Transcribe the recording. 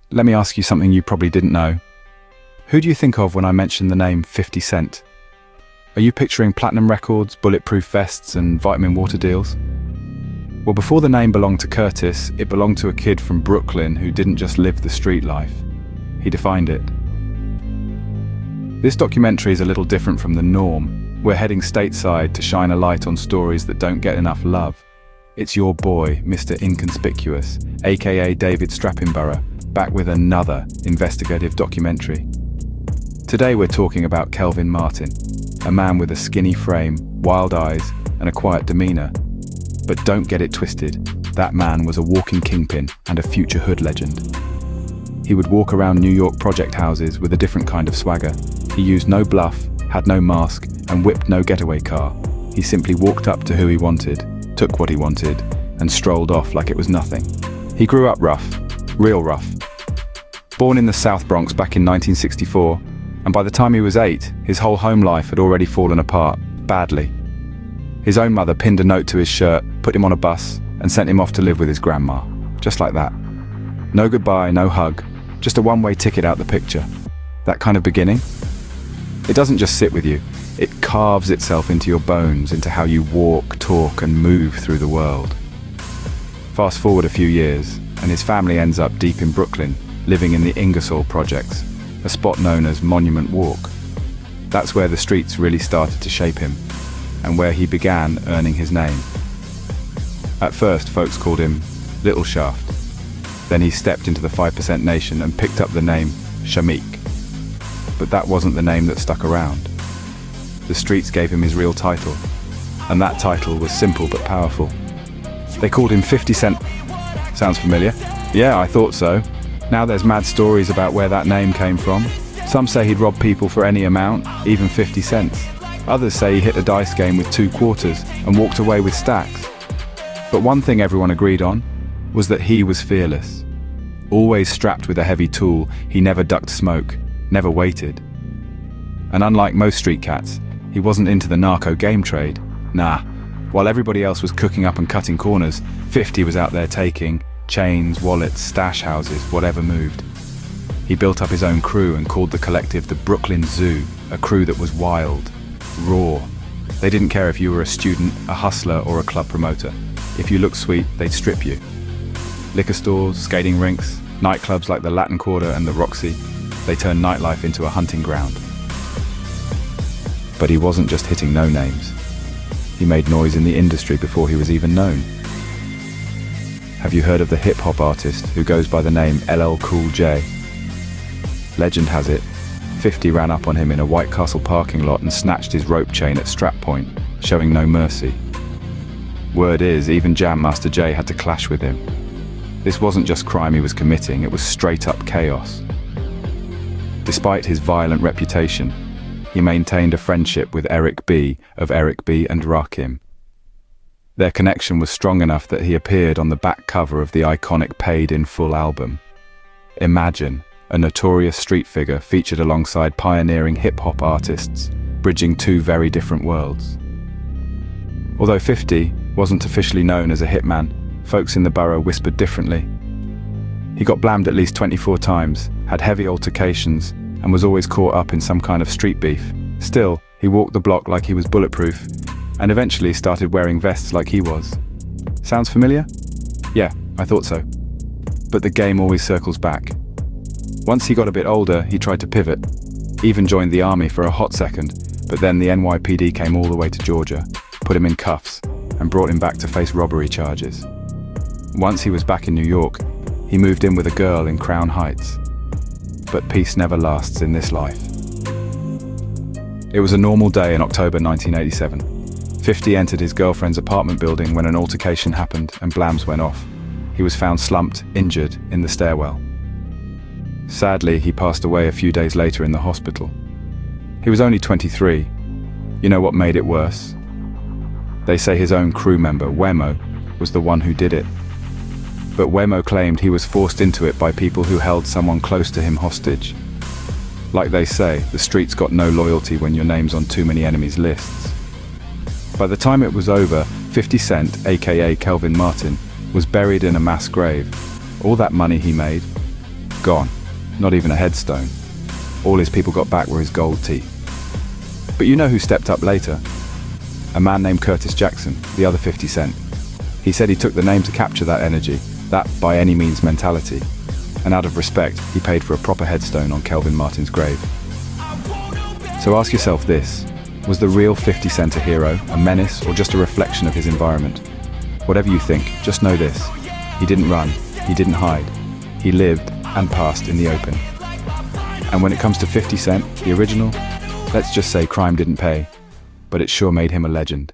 let me ask you something you probably didn't know. Who do you think of when I mention the name 50 Cent? Are you picturing platinum records, bulletproof vests, and vitamin water deals? Well, before the name belonged to Curtis, it belonged to a kid from Brooklyn who didn't just live the street life. He defined it. This documentary is a little different from the norm. We're heading stateside to shine a light on stories that don't get enough love. It's your boy, Mr. Inconspicuous, aka David Strappinborough, back with another investigative documentary. Today we're talking about Kelvin Martin, a man with a skinny frame, wild eyes, and a quiet demeanor. But don't get it twisted, that man was a walking kingpin and a future hood legend. He would walk around New York project houses with a different kind of swagger. He used no bluff, had no mask, and whipped no getaway car. He simply walked up to who he wanted, took what he wanted, and strolled off like it was nothing. He grew up rough, real rough. Born in the South Bronx back in 1964, and by the time he was 8, his whole home life had already fallen apart, badly. His own mother pinned a note to his shirt, put him on a bus, and sent him off to live with his grandma. Just like that. No goodbye, no hug, just a one-way ticket out the picture. That kind of beginning? It doesn't just sit with you, it carves itself into your bones, into how you walk, talk, and move through the world. Fast forward a few years, and his family ends up deep in Brooklyn, living in the Ingersoll projects, a spot known as Monument Walk. That's where the streets really started to shape him, and where he began earning his name. At first, folks called him Little Shaft. Then he stepped into the 5% nation and picked up the name Shamik. But that wasn't the name that stuck around. The streets gave him his real title, and that title was simple but powerful. They called him 50 Cent. Sounds familiar? Yeah, I thought so. Now there's mad stories about where that name came from. Some say he'd rob people for any amount, even 50 cents. Others say he hit a dice game with 2 quarters and walked away with stacks. But one thing everyone agreed on was that he was fearless. Always strapped with a heavy tool, he never ducked smoke, never waited. And unlike most street cats, he wasn't into the narco game trade. Nah, while everybody else was cooking up and cutting corners, 50 was out there taking chains, wallets, stash houses, whatever moved. He built up his own crew and called the collective the Brooklyn Zoo, a crew that was wild, raw. They didn't care if you were a student, a hustler, or a club promoter. If you looked sweet, they'd strip you. Liquor stores, skating rinks, nightclubs like the Latin Quarter and the Roxy, they turned nightlife into a hunting ground. But he wasn't just hitting no-names. He made noise in the industry before he was even known. Have you heard of the hip-hop artist who goes by the name LL Cool J? Legend has it, 50 ran up on him in a White Castle parking lot and snatched his rope chain at strap point, showing no mercy. Word is, even Jam Master Jay had to clash with him. This wasn't just crime he was committing, it was straight-up chaos. Despite his violent reputation, he maintained a friendship with Eric B. of Eric B. and Rakim. Their connection was strong enough that he appeared on the back cover of the iconic Paid in Full album. Imagine a notorious street figure featured alongside pioneering hip-hop artists, bridging 2 very different worlds. Although 50 wasn't officially known as a hitman, folks in the borough whispered differently. He got blammed at least 24 times, had heavy altercations, and was always caught up in some kind of street beef. Still, he walked the block like he was bulletproof, and eventually started wearing vests like he was. Sounds familiar? Yeah, I thought so. But the game always circles back. Once he got a bit older, he tried to pivot, even joined the army for a hot second, but then the NYPD came all the way to Georgia, put him in cuffs, and brought him back to face robbery charges. Once he was back in New York, he moved in with a girl in Crown Heights. But peace never lasts in this life. It was a normal day in October 1987. 50 entered his girlfriend's apartment building when an altercation happened and blams went off. He was found slumped, injured, in the stairwell. Sadly, he passed away a few days later in the hospital. He was only 23. You know what made it worse? They say his own crew member, Wemo, was the one who did it. But Wemo claimed he was forced into it by people who held someone close to him hostage. Like they say, the streets got no loyalty when your name's on too many enemies' lists. By the time it was over, 50 Cent, aka Kelvin Martin, was buried in a mass grave. All that money he made, Gone. Not even a headstone. All his people got back were his gold teeth. But you know who stepped up later? A man named Curtis Jackson, the other 50 Cent. He said he took the name to capture that energy, that by any means mentality. And out of respect, he paid for a proper headstone on Kelvin Martin's grave. So ask yourself this: was the real 50 Cent a hero, a menace, or just a reflection of his environment? Whatever you think, just know this: he didn't run, he didn't hide. He lived and passed in the open. And when it comes to 50 Cent, the original, let's just say crime didn't pay, but it sure made him a legend.